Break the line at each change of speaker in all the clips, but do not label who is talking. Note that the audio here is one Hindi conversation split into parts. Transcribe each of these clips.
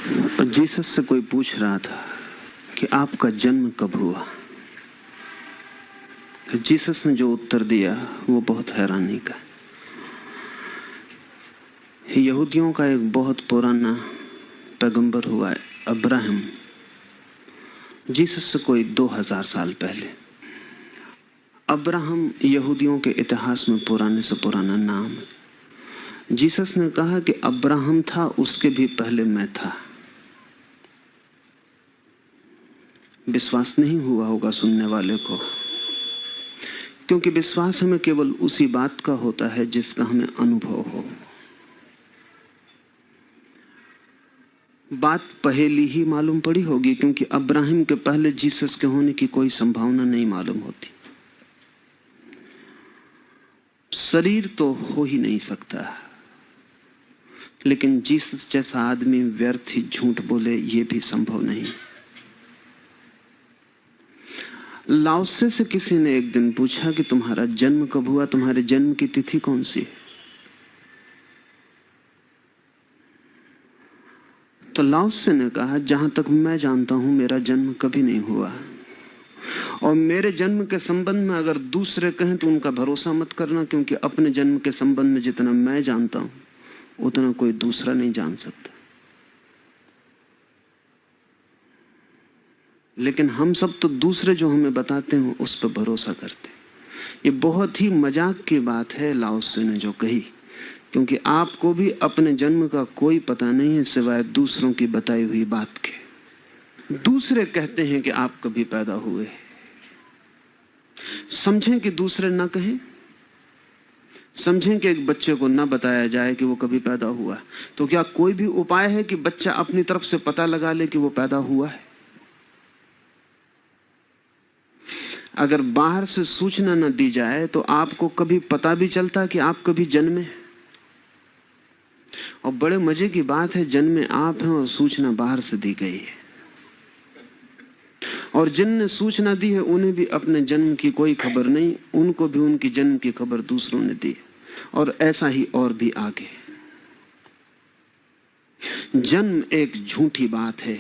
और जीसस से कोई पूछ रहा था कि आपका जन्म कब हुआ। तो जीसस ने जो उत्तर दिया वो बहुत हैरानी का। यहूदियों का एक बहुत पुराना पैगंबर हुआ है अब्राहम, जीसस से कोई 2000 साल पहले। अब्राहम यहूदियों के इतिहास में पुराने से पुराना नाम है। जीसस ने कहा कि अब्राहम था, उसके भी पहले मैं था। विश्वास नहीं हुआ होगा सुनने वाले को, क्योंकि विश्वास हमें केवल उसी बात का होता है जिसका हमें अनुभव हो। बात पहेली ही मालूम पड़ी होगी, क्योंकि अब्राहम के पहले जीसस के होने की कोई संभावना नहीं मालूम होती। शरीर तो हो ही नहीं सकता, लेकिन जीसस जैसा आदमी व्यर्थ ही झूठ बोले ये भी संभव नहीं। लाओसे से किसी ने एक दिन पूछा कि तुम्हारा जन्म कब हुआ, तुम्हारे जन्म की तिथि कौन सी है? तो लाओसे ने कहा, जहां तक मैं जानता हूं मेरा जन्म कभी नहीं हुआ, और मेरे जन्म के संबंध में अगर दूसरे कहें तो उनका भरोसा मत करना, क्योंकि अपने जन्म के संबंध में जितना मैं जानता हूं उतना कोई दूसरा नहीं जान सकता। लेकिन हम सब तो दूसरे जो हमें बताते हैं उस पर भरोसा करते हैं। ये बहुत ही मजाक की बात है लाओसे ने जो कही, क्योंकि आपको भी अपने जन्म का कोई पता नहीं है सिवाय दूसरों की बताई हुई बात के। दूसरे कहते हैं कि आप कभी पैदा हुए, समझें कि दूसरे ना कहें। समझें कि एक बच्चे को ना बताया जाए कि वो कभी पैदा हुआ, तो क्या कोई भी उपाय है कि बच्चा अपनी तरफ से पता लगा ले कि वो पैदा हुआ है? अगर बाहर से सूचना न दी जाए तो आपको कभी पता भी चलता कि आप कभी जन्मे? और बड़े मजे की बात है, जन्मे आप हैं और सूचना बाहर से दी गई है। और जिनने सूचना दी है उन्हें भी अपने जन्म की कोई खबर नहीं, उनको भी उनकी जन्म की खबर दूसरों ने दी, और ऐसा ही और भी आगे। जन्म एक झूठी बात है,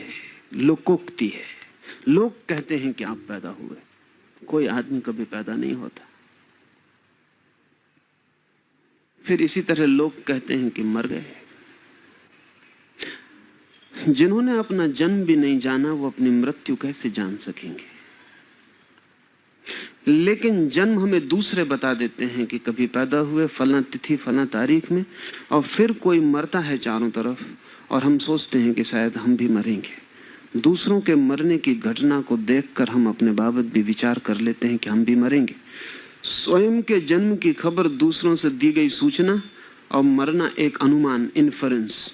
लोकोक्ति है। लोग कहते हैं कि आप पैदा हुए, कोई आदमी कभी पैदा नहीं होता। फिर इसी तरह लोग कहते हैं कि मर गए। जिन्होंने अपना जन्म भी नहीं जाना वो अपनी मृत्यु कैसे जान सकेंगे? लेकिन जन्म हमें दूसरे बता देते हैं कि कभी पैदा हुए फला तिथि फला तारीख में, और फिर कोई मरता है चारों तरफ और हम सोचते हैं कि शायद हम भी मरेंगे। दूसरों के मरने की घटना को देखकर हम अपने बाबत भी विचार कर लेते हैं कि हम भी मरेंगे। स्वयं के जन्म की खबर दूसरों से दी गई सूचना, और मरना एक अनुमान, इन्फरेंस,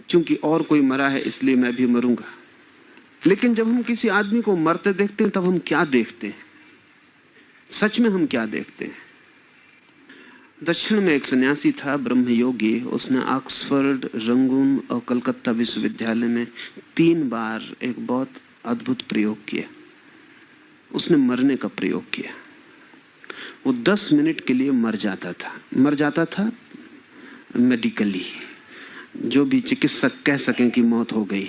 क्योंकि और कोई मरा है इसलिए मैं भी मरूंगा। लेकिन जब हम किसी आदमी को मरते देखते हैं तब हम क्या देखते हैं? सच में हम क्या देखते हैं? दक्षिण में एक सन्यासी था, ब्रह्मयोगी। उसने ऑक्सफोर्ड, रंगून और कलकत्ता विश्वविद्यालय में 3 बार एक बहुत अद्भुत प्रयोग किया। उसने मरने का प्रयोग किया। वो 10 मिनट के लिए मर जाता था मेडिकली, जो भी चिकित्सक कह सकें कि मौत हो गई।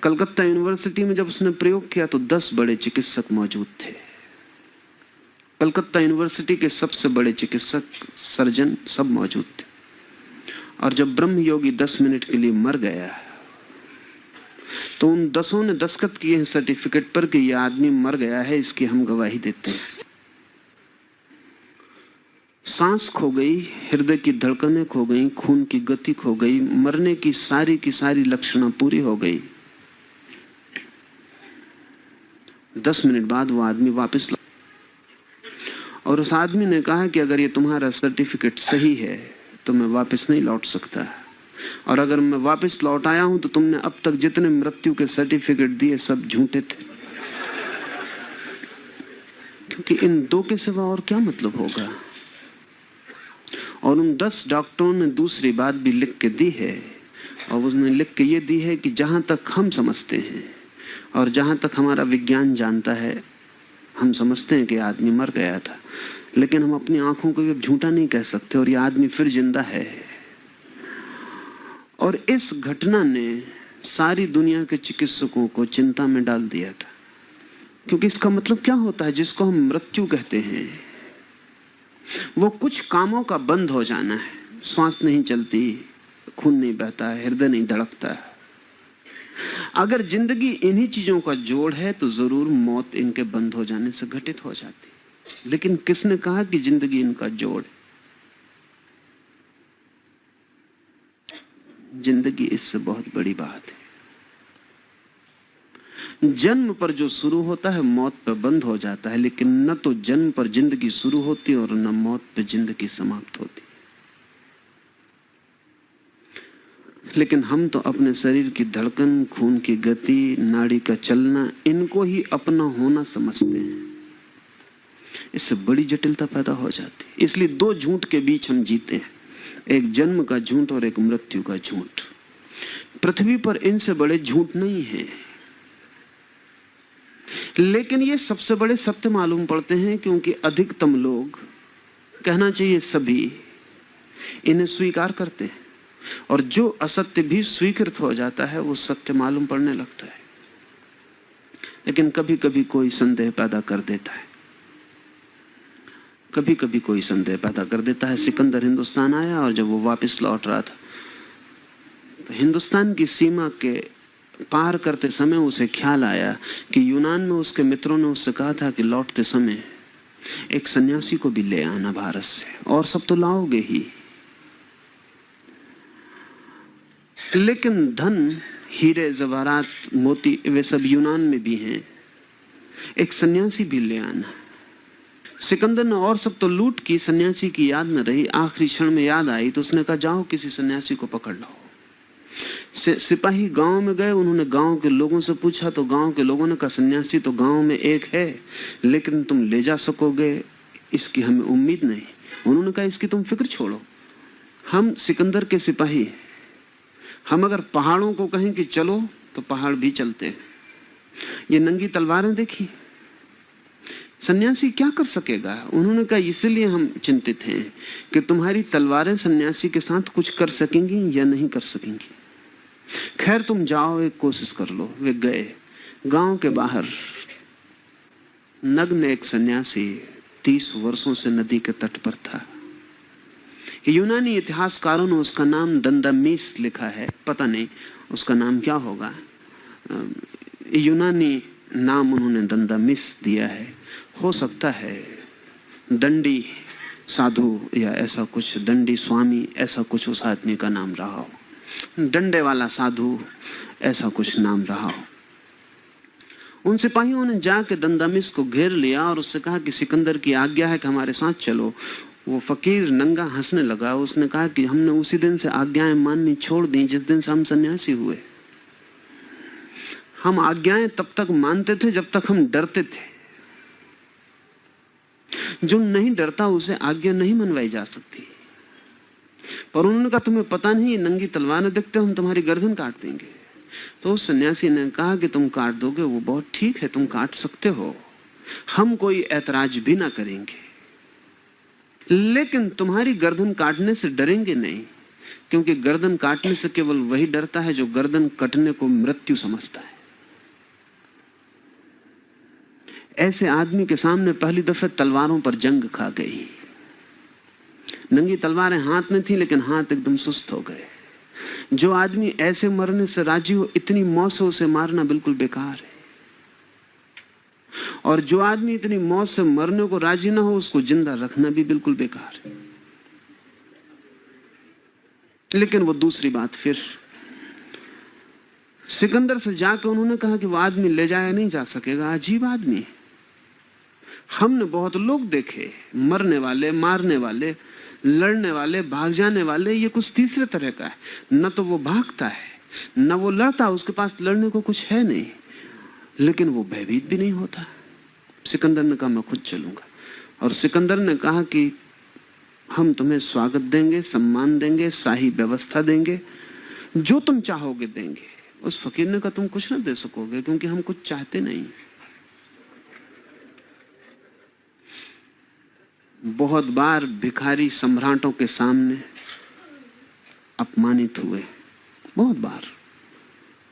कलकत्ता यूनिवर्सिटी में जब उसने प्रयोग किया तो 10 बड़े चिकित्सक मौजूद थे। कलकत्ता यूनिवर्सिटी के सबसे बड़े चिकित्सक, सर्जन सब मौजूद थे। और जब ब्रह्मयोगी 10 मिनट के लिए मर गया तो उन 10 ने दस्तखत किए हैं सर्टिफिकेट पर कि यह आदमी मर गया है, इसकी हम गवाही देते हैं। सांस खो गई, हृदय की धड़कनें खो गई, खून की गति खो गई, मरने की सारी लक्षणा पूरी हो गई। 10 मिनट बाद वो आदमी वापस लौटा, और उस आदमी ने कहा कि अगर ये तुम्हारा सर्टिफिकेट सही है तो मैं वापस नहीं लौट सकता, और अगर मैं वापस लौट आया हूं तो तुमने अब तक जितने मृत्यु के सर्टिफिकेट दिए सब झूठे थे, क्योंकि इन 2 के सिवा और क्या मतलब होगा। और उन 10 डॉक्टरों ने दूसरी बात भी लिख के दी है, और उसने लिख के ये दी है कि जहां तक हम समझते हैं और जहां तक हमारा विज्ञान जानता है, हम समझते हैं कि आदमी मर गया था, लेकिन हम अपनी आंखों को भी झूठा नहीं कह सकते, और ये आदमी फिर जिंदा है। और इस घटना ने सारी दुनिया के चिकित्सकों को चिंता में डाल दिया था, क्योंकि इसका मतलब क्या होता है? जिसको हम मृत्यु कहते हैं, वो कुछ कामों का बंद हो जाना है। सांस नहीं चलती, खून नहीं बहता, हृदय नहीं धड़कता। अगर जिंदगी इन्हीं चीजों का जोड़ है तो जरूर मौत इनके बंद हो जाने से घटित हो जाती। लेकिन किसने कहा कि जिंदगी इनका जोड़ है? जिंदगी इससे बहुत बड़ी बात है। जन्म पर जो शुरू होता है मौत पर बंद हो जाता है, लेकिन न तो जन्म पर जिंदगी शुरू होती और न मौत पर जिंदगी समाप्त होती। लेकिन हम तो अपने शरीर की धड़कन, खून की गति, नाड़ी का चलना, इनको ही अपना होना समझते हैं। इससे बड़ी जटिलता पैदा हो जाती है। इसलिए दो झूठ के बीच हम जीते हैं, एक जन्म का झूठ और एक मृत्यु का झूठ। पृथ्वी पर इनसे बड़े झूठ नहीं है, लेकिन ये सबसे बड़े सत्य मालूम पड़ते हैं, क्योंकि अधिकतम लोग, कहना चाहिए सभी, इन्हें स्वीकार करते हैं। और जो असत्य भी स्वीकृत हो जाता है वो सत्य मालूम पड़ने लगता है। लेकिन कभी कभी कोई संदेह पैदा कर देता है, कभी कभी कोई संदेह पैदा कर देता है। सिकंदर हिंदुस्तान आया और जब वो वापस लौट रहा था तो हिंदुस्तान की सीमा के पार करते समय उसे ख्याल आया कि यूनान में उसके मित्रों ने उससे कहा था कि लौटते समय एक सन्यासी को भी ले आना भारत से, और सब तो लाओगे ही, लेकिन धन, हीरे जवाहरात, मोती, वे सब यूनान में भी हैं, एक सन्यासी भी ले आना। सिकंदर ने और सब तो लूट की, सन्यासी की याद न रही। आखिरी क्षण में याद आई तो उसने कहा जाओ किसी सन्यासी को पकड़ लो। सिपाही गांव में गए, उन्होंने गांव के लोगों से पूछा तो गांव के लोगों ने कहा सन्यासी तो गांव में एक है, लेकिन तुम ले जा सकोगे इसकी हमें उम्मीद नहीं। उन्होंने कहा इसकी तुम फिक्र छोड़ो, हम सिकंदर के सिपाही हैं, हम अगर पहाड़ों को कहें कि चलो तो पहाड़ भी चलते हैं। ये नंगी तलवारें देखी, सन्यासी क्या कर सकेगा? उन्होंने कहा इसलिए हम चिंतित हैं कि तुम्हारी तलवारें सन्यासी के साथ कुछ कर सकेंगी या नहीं कर सकेंगी। खैर तुम जाओ, एक कोशिश कर लो। वे गए। गांव के बाहर नग्न एक सन्यासी 30 वर्षों से नदी के तट पर था। यूनानी इतिहासकारों ने उसका नाम दंदामीस लिखा है, पता नहीं उसका नाम क्या होगा। यूनानी नाम उन्होंने दंदामीस दिया है। हो सकता है दंडी साधु या ऐसा कुछ, दंडी स्वामी ऐसा कुछ उस आदमी का नाम रहा हो, डंडे वाला साधु ऐसा कुछ नाम रहा हो। उन सिपाहियों ने जाके दंदामिस को घेर लिया और उससे कहा कि सिकंदर की आज्ञा है कि हमारे साथ चलो। वो फकीर नंगा हंसने लगा। उसने कहा कि हमने उसी दिन से आज्ञाएं माननी छोड़ दी जिस दिन से हम सन्यासी हुए। हम आज्ञाएं तब तक मानते थे जब तक हम डरते थे। जो नहीं डरता उसे आज्ञा नहीं मनवाई जा सकती। पर उन्होंने कहा तुम्हें पता नहीं, नंगी तलवार देखते हो, हम तुम्हारी गर्दन काट देंगे। तो उस सन्यासी ने कहा कि तुम काट दोगे वो बहुत ठीक है, तुम काट सकते हो, हम कोई ऐतराज भी ना करेंगे, लेकिन तुम्हारी गर्दन काटने से डरेंगे नहीं, क्योंकि गर्दन काटने से केवल वही डरता है जो गर्दन कटने को मृत्यु समझता है। ऐसे आदमी के सामने पहली दफे तलवारों पर जंग खा गई। नंगी तलवारें हाथ में थी लेकिन हाथ एकदम सुस्त हो गए। जो आदमी ऐसे मरने से राजी हो, इतनी मौत से उसे मारना बिल्कुल बेकार है। और जो आदमी इतनी मौत से मरने को राजी ना हो, उसको जिंदा रखना भी बिल्कुल बेकार है। लेकिन वो दूसरी बात, फिर सिकंदर से जाकर उन्होंने कहा कि वो आदमी ले जाया नहीं जा सकेगा, अजीब आदमी है। हमने बहुत लोग देखे, मरने वाले, मारने वाले, लड़ने वाले, भाग जाने वाले, ये कुछ तीसरे तरह का है। न तो वो भागता है, न वो लड़ता, उसके पास लड़ने को कुछ है नहीं, लेकिन वो भयभीत भी नहीं होता। सिकंदर ने कहा मैं खुद चलूंगा। और सिकंदर ने कहा कि हम तुम्हें स्वागत देंगे, सम्मान देंगे, शाही व्यवस्था देंगे, जो तुम चाहोगे देंगे। उस फकीर ने कहा तुम कुछ ना दे सकोगे, क्योंकि हम कुछ चाहते नहीं। बहुत बार भिखारी सम्राटों के सामने अपमानित हुए, बहुत बार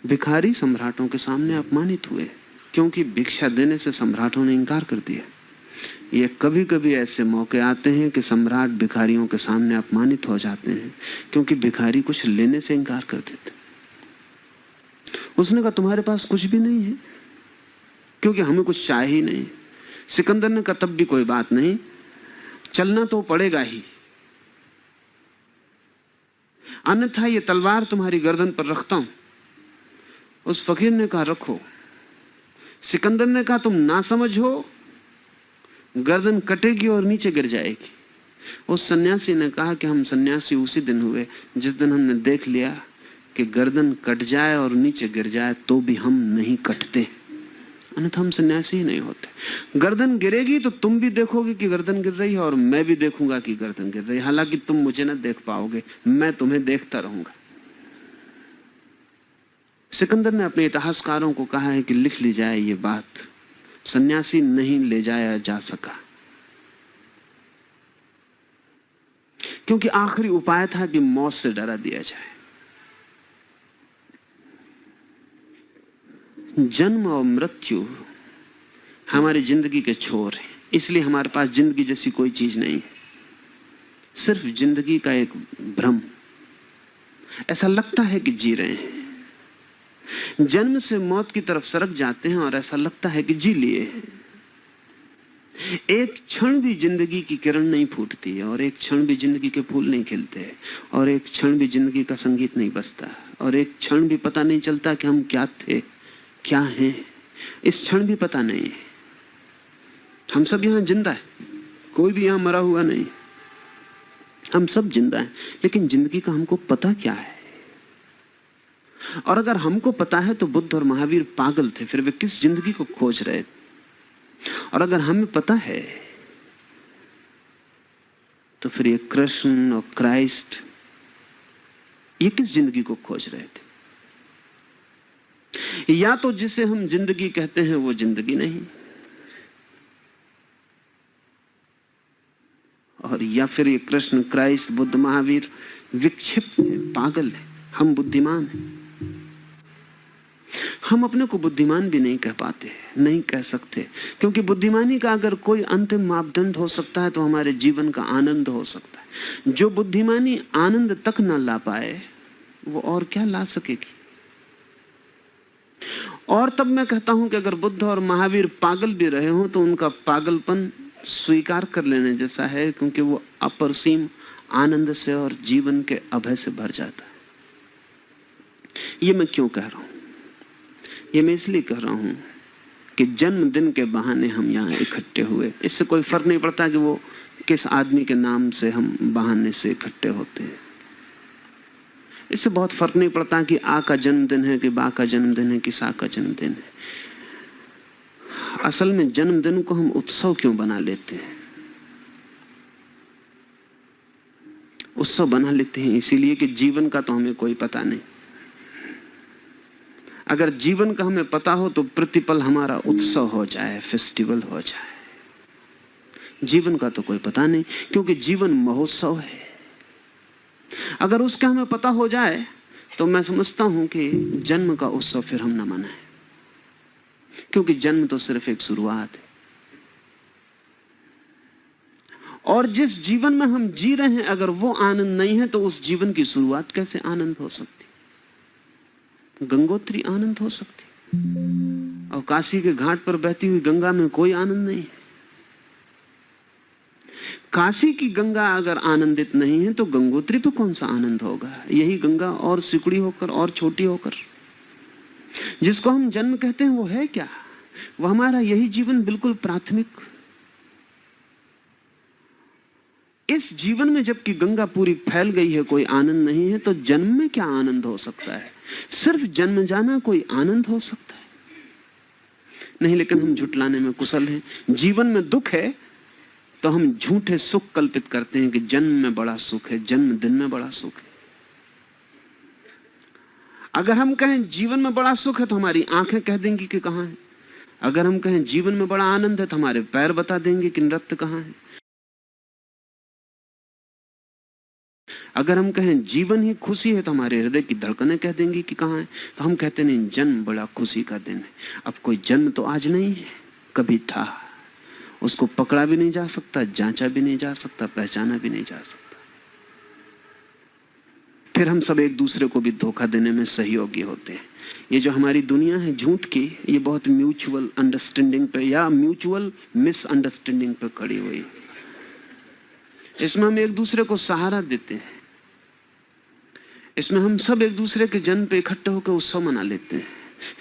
भिखारी सम्राटों के सामने अपमानित हुए, क्योंकि भिक्षा देने से सम्राटों ने इनकार कर दिया। ये कभी कभी ऐसे मौके आते हैं कि सम्राट भिखारियों के सामने अपमानित हो जाते हैं, क्योंकि भिखारी कुछ लेने से इनकार कर देते। उसने कहा तुम्हारे पास कुछ भी नहीं है, क्योंकि हमें कुछ चाहिए ही नहीं। सिकंदर ने कहा तब भी कोई बात नहीं, चलना तो पड़ेगा ही, अन्यथा ये तलवार तुम्हारी गर्दन पर रखता हूं। उस फकीर ने कहा रखो। सिकंदर ने कहा तुम ना समझ हो, गर्दन कटेगी और नीचे गिर जाएगी। उस सन्यासी ने कहा कि हम सन्यासी उसी दिन हुए जिस दिन हमने देख लिया कि गर्दन कट जाए और नीचे गिर जाए तो भी हम नहीं कटते, अन्यथा हम सन्यासी ही नहीं होते। गर्दन गिरेगी तो तुम भी देखोगे कि गर्दन गिर रही है और मैं भी देखूंगा कि गर्दन गिर रही है, हालांकि तुम मुझे ना देख पाओगे, मैं तुम्हें देखता रहूंगा। सिकंदर ने अपने इतिहासकारों को कहा है कि लिख ली जाए ये बात, सन्यासी नहीं ले जाया जा सका, क्योंकि आखिरी उपाय था कि मौत से डरा दिया जाए। जन्म और मृत्यु हमारी जिंदगी के छोर है, इसलिए हमारे पास जिंदगी जैसी कोई चीज नहीं है, सिर्फ जिंदगी का एक भ्रम। ऐसा लगता है कि जी रहे हैं, जन्म से मौत की तरफ सरक जाते हैं और ऐसा लगता है कि जी लिए हैं। एक क्षण भी जिंदगी की किरण नहीं फूटती है, और एक क्षण भी जिंदगी के फूल नहीं खिलते, और एक क्षण भी जिंदगी का संगीत नहीं बजता, और एक क्षण भी पता नहीं चलता कि हम क्या थे क्या हैं। इस क्षण भी पता नहीं है। हम सब यहाँ जिंदा है, कोई भी यहाँ मरा हुआ नहीं, हम सब जिंदा हैं, लेकिन जिंदगी का हमको पता क्या है? और अगर हमको पता है तो बुद्ध और महावीर पागल थे, फिर वे किस जिंदगी को खोज रहे थे? और अगर हमें पता है तो फिर ये कृष्ण और क्राइस्ट ये किस जिंदगी को खोज रहे थे? या तो जिसे हम जिंदगी कहते हैं वो जिंदगी नहीं, और या फिर ये कृष्ण क्राइस्ट बुद्ध महावीर विक्षिप्त है, पागल है, हम बुद्धिमान हैं। हम अपने को बुद्धिमान भी नहीं कह पाते, नहीं कह सकते, क्योंकि बुद्धिमानी का अगर कोई अंतिम मापदंड हो सकता है तो हमारे जीवन का आनंद हो सकता है। जो बुद्धिमानी आनंद तक न ला पाए वो और क्या ला सकेगी? और तब मैं कहता हूं कि अगर बुद्ध और महावीर पागल भी रहे हों तो उनका पागलपन स्वीकार कर लेने जैसा है, क्योंकि वो अपरिसीम आनंद से और जीवन के अभय से भर जाता है। ये मैं क्यों कह रहा हूं? ये मैं इसलिए कह रहा हूं कि जन्मदिन के बहाने हम यहाँ इकट्ठे हुए, इससे कोई फर्क नहीं पड़ता कि वो किस आदमी के नाम से हम बहाने से इकट्ठे होते हैं। इससे बहुत फर्क नहीं पड़ता कि आ का जन्मदिन है कि बा का जन्मदिन है कि सा का जन्मदिन है। असल में जन्मदिन को हम उत्सव क्यों बना लेते हैं? उत्सव बना लेते हैं इसीलिए कि जीवन का तो हमें कोई पता नहीं। अगर जीवन का हमें पता हो तो प्रतिपल हमारा उत्सव हो जाए, फेस्टिवल हो जाए। जीवन का तो कोई पता नहीं, क्योंकि जीवन महोत्सव है। अगर उसका हमें पता हो जाए तो मैं समझता हूं कि जन्म का उत्सव फिर हम न मनाएं, क्योंकि जन्म तो सिर्फ एक शुरुआत है। और जिस जीवन में हम जी रहे हैं अगर वो आनंद नहीं है तो उस जीवन की शुरुआत कैसे आनंद हो सकती? गंगोत्री आनंद हो सकती, और काशी के घाट पर बहती हुई गंगा में कोई आनंद नहीं है। काशी की गंगा अगर आनंदित नहीं है तो गंगोत्री पे कौन सा आनंद होगा? यही गंगा और सिकुड़ी होकर और छोटी होकर, जिसको हम जन्म कहते हैं, वो है क्या? वो हमारा यही जीवन बिल्कुल प्राथमिक। इस जीवन में जबकि गंगा पूरी फैल गई है कोई आनंद नहीं है, तो जन्म में क्या आनंद हो सकता है? सिर्फ जन्म जाना कोई आनंद हो सकता है? नहीं, लेकिन हम झुटलाने में कुशल हैं। जीवन में दुख है तो हम झूठे सुख कल्पित करते हैं कि जन्म में बड़ा सुख है, जन्मदिन में बड़ा सुख है। अगर हम कहें जीवन में बड़ा सुख है तो हमारी आंखें कह देंगी कि कहां है। अगर हम कहें जीवन में बड़ा आनंद है तो हमारे पैर बता देंगे कि नृत्य कहां है। अगर हम कहें जीवन ही खुशी है तो हमारे हृदय की धड़कनें कह देंगी कि कहाँ है। तो हम कहते नहीं, जन्म बड़ा खुशी का दिन है। अब कोई जन्म तो आज नहीं है, कभी था। उसको पकड़ा भी नहीं जा सकता, जांचा भी नहीं जा सकता, पहचाना भी नहीं जा सकता। फिर हम सब एक दूसरे को भी धोखा देने में सहयोगी होते हैं। ये जो हमारी दुनिया है झूठ की, ये बहुत म्यूचुअल अंडरस्टैंडिंग पे या म्यूचुअल मिसअंडरस्टैंडिंग पे खड़ी हुई है। इसमें हम एक दूसरे को सहारा देते हैं, इसमें हम सब एक दूसरे के जन्म पे इकट्ठे होकर उत्सव मना लेते हैं।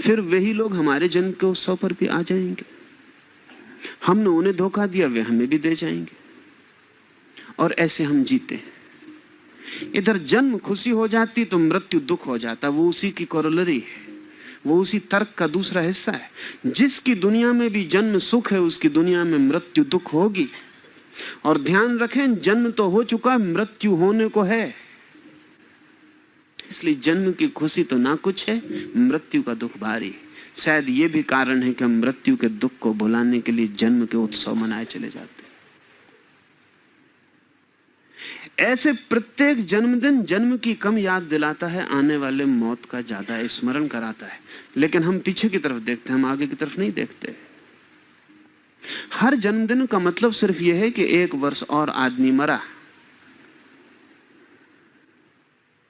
फिर वही लोग हमारे जन्म के उत्सव पर भी आ जाएंगे। हमने उन्हें धोखा दिया, वे हमें भी दे जाएंगे, और ऐसे हम जीते हैं। इधर जन्म खुशी हो जाती तो मृत्यु दुख हो जाता। वो उसी की कोरोलरी है, वो उसी तर्क का दूसरा हिस्सा है। जिसकी दुनिया में भी जन्म सुख है, उसकी दुनिया में मृत्यु दुख होगी। और ध्यान रखें, जन्म तो हो चुका, मृत्यु होने को है। इसलिए जन्म की खुशी तो ना कुछ है, मृत्यु का दुख भारी। शायद ये भी कारण है कि हम मृत्यु के दुख को भुलाने के लिए जन्म के उत्सव मनाए चले जाते हैं। ऐसे प्रत्येक जन्मदिन जन्म की कम याद दिलाता है, आने वाले मौत का ज्यादा स्मरण कराता है। लेकिन हम पीछे की तरफ देखते हैं, हम आगे की तरफ नहीं देखते। हर जन्मदिन का मतलब सिर्फ यह है कि 1 वर्ष और आदमी मरा,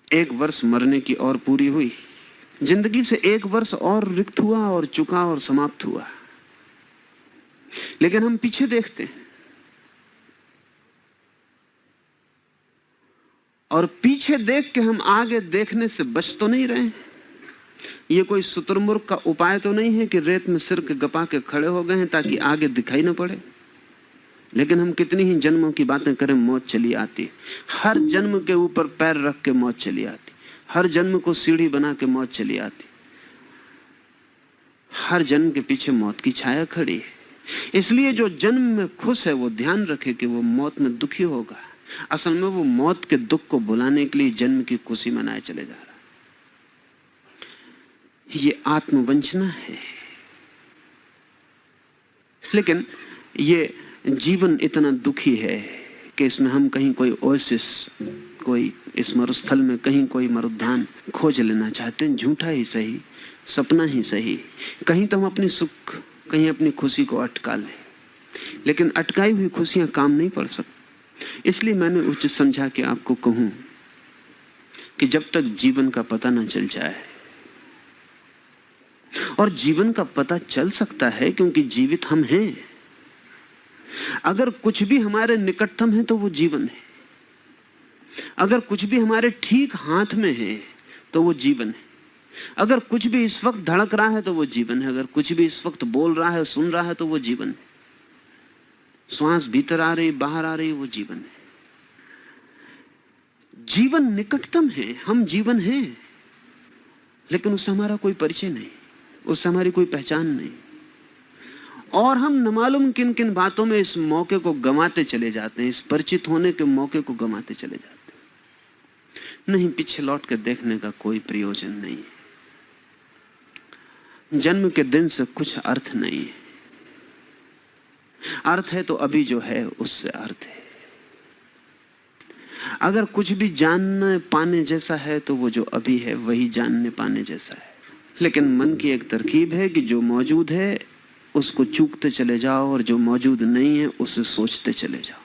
1 वर्ष मरने की और पूरी हुई। जिंदगी से 1 वर्ष और रिक्त हुआ और चुका और समाप्त हुआ। लेकिन हम पीछे देखते हैं, और पीछे देख के हम आगे देखने से बच तो नहीं रहे। ये कोई शुतुरमुर्ग का उपाय तो नहीं है कि रेत में सिर के गपा के खड़े हो गए हैं ताकि आगे दिखाई ना पड़े। लेकिन हम कितनी ही जन्मों की बातें करें, मौत चली आती। हर जन्म के ऊपर पैर रख के मौत चली आती, हर जन्म को सीढ़ी बना के मौत चली आती। हर जन्म के पीछे मौत की छाया खड़ी है। इसलिए जो जन्म में खुश है वो ध्यान रखे कि वो मौत में दुखी होगा। असल में वो मौत के दुख को भुलाने के लिए जन्म की खुशी मनाए चले जा रहा है। ये आत्मवंचना है। लेकिन ये जीवन इतना दुखी है कि इसमें हम कहीं कोई ओएसिस, कोई इस मरुस्थल में कहीं कोई मरुद्यान खोज लेना चाहते हैं। झूठा ही सही, सपना ही सही। कहीं तो हम अपनी सुख, कहीं अपनी खुशी को अटका लें। लेकिन अटकाई हुई खुशियां काम नहीं पड़ सकती। इसलिए मैंने उचित समझा कि आपको कहूं कि जब तक जीवन का पता न चल जाए, और जीवन का पता चल सकता है क्योंकि जीवित हम हैं। अगर कुछ भी हमारे निकटतम है तो वो जीवन है। अगर कुछ भी हमारे ठीक हाथ में है तो वो जीवन है। अगर कुछ भी इस वक्त धड़क रहा है तो वो जीवन है। अगर कुछ भी इस वक्त बोल रहा है, सुन रहा है तो वो जीवन है। श्वास भीतर आ रही, बाहर आ रही, वो जीवन है। जीवन निकटतम है, हम जीवन हैं, लेकिन उससे हमारा कोई परिचय नहीं, उससे हमारी कोई पहचान नहीं। और हम न मालूम किन किन बातों में इस मौके को गंवाते चले जाते हैं, इस परिचित होने के मौके को गंवाते चले जाते हैं। नहीं, पीछे लौट के देखने का कोई प्रयोजन नहीं है। जन्म के दिन से कुछ अर्थ नहीं है। अर्थ है तो अभी जो है उससे अर्थ है। अगर कुछ भी जानने पाने जैसा है तो वो जो अभी है वही जानने पाने जैसा है। लेकिन मन की एक तरकीब है कि जो मौजूद है उसको चूकते चले जाओ, और जो मौजूद नहीं है उसे सोचते चले जाओ।